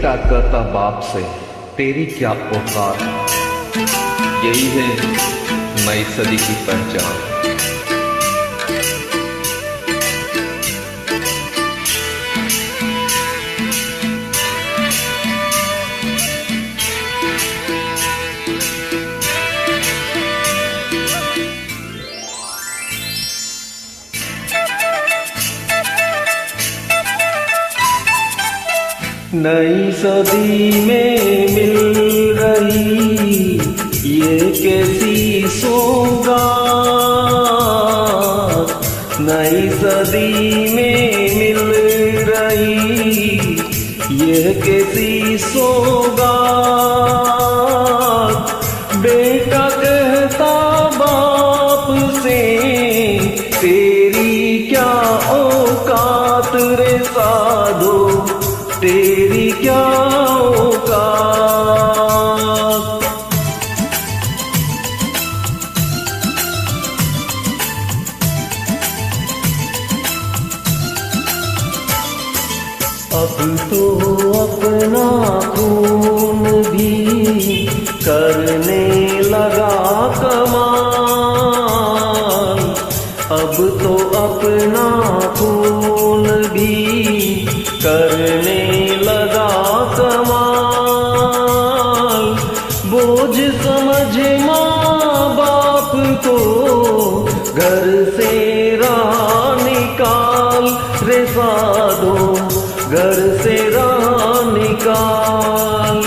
बेटा कहता बाप से तेरी क्या औकात। यही है नई सदी की पहचान। नई सदी में मिल रही ये कैसी सौगात। नई सदी में मिल रही ये कैसी सौगात। बेटा कहता बाप से तेरी क्या औकात रे साधो, तेरी क्या औकात। अब तो अपना खून भी करने लगा कमाल। अब तो अपना खून भी करने लगा कमाल। बोझ समझ माँ बाप को घर से राह निकाल रे साधो, घर से राह निकाल।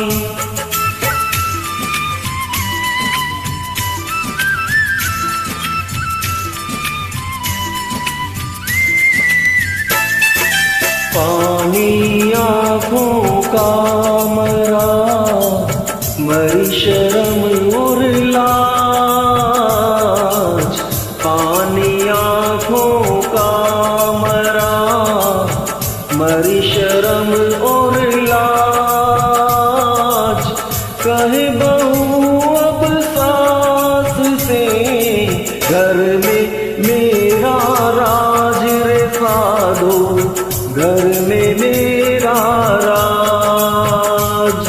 पानी आँखों का मरा, मरी शर्म और लाज। पानी आँखों का मरा, मरी शर्म और लाज। कहे बहू अब सास से घर में मेरा राज रे साधो, घर में मेरा राज।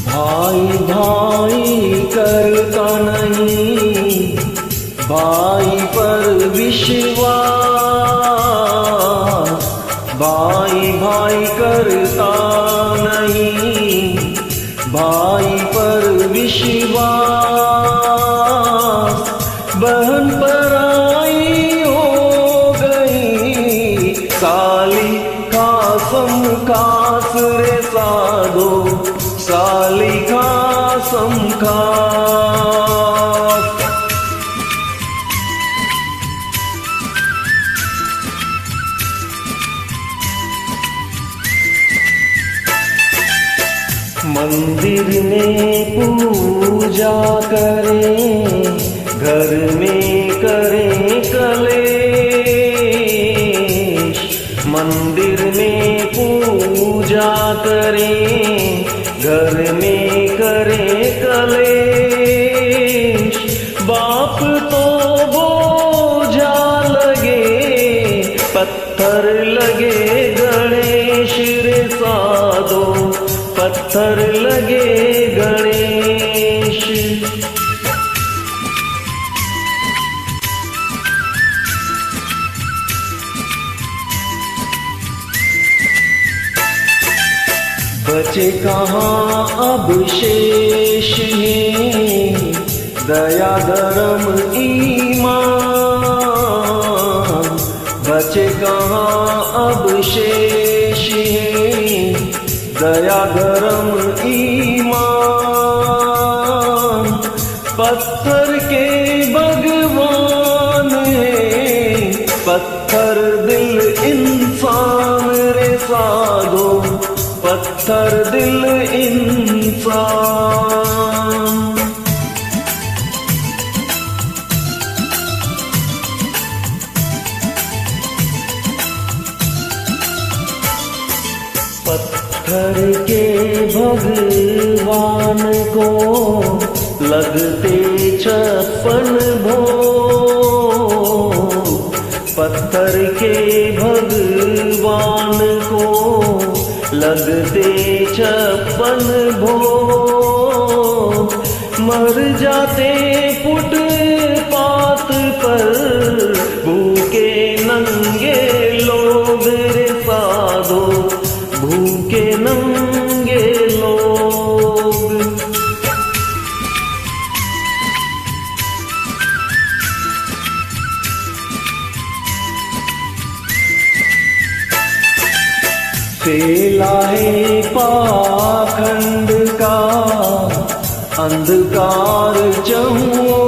भाई भाई करता नहीं भाई पर विश्वास। भाई भाई करता नहीं भाई पर विश्वास। बहन पराई हो गई साली खासम खास रे साधो, साली खासम खास। मंदिर में पूजा करें, घर में करें कलेश। मंदिर में पूजा करें, घर में करें कलेश। बाप तो बोझा लगे, पत्थर लगे गणेश रे साधो, पत्थर लगे गणेश। बचे कहाँ अब शेष है दया धर्म ईमान। बचे कहाँ अब शेष है दया धर्म ईमान। पत्थर के भगवान है, पत्थर दिल इंसान रे साधो, पत्थर दिल इंसान। पत्थर के भगवान को लगते 56 भोग। पत्थर के भगवान को लगते 56 भोग। मर जाते फुटपाथ पर भूखे नंगे लोग रे साधो, भूखे नंगे लोग। फैला है पाखंड का अंधकार चहुओर।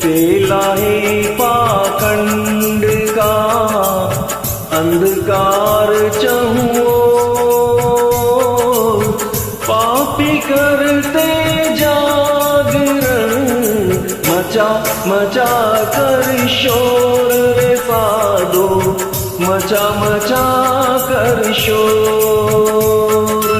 फैला है पाखंड का अंधकार चहुओर। पापी करते जागरण मचा मचा कर शोर रे साधो, मचा मचा कर शोर।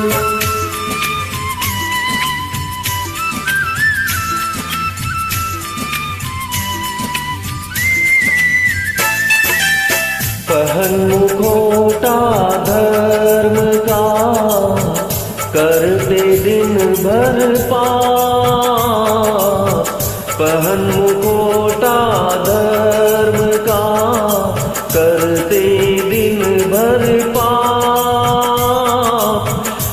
पहन मुखोटा धर्म का करते दिन भर पाप। पहन मुखोटा धर्म का करते दिन भर पाप।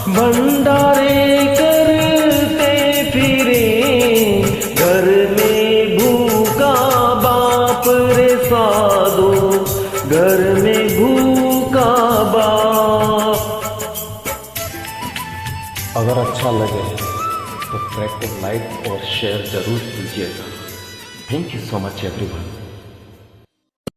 भंडारे करते फिरे घर में भूखा बाप रे साधो, घर में भूखा बाप। अगर अच्छा लगे तो ट्रैक को लाइक और शेयर जरूर कीजिएगा। Thank you so much everyone.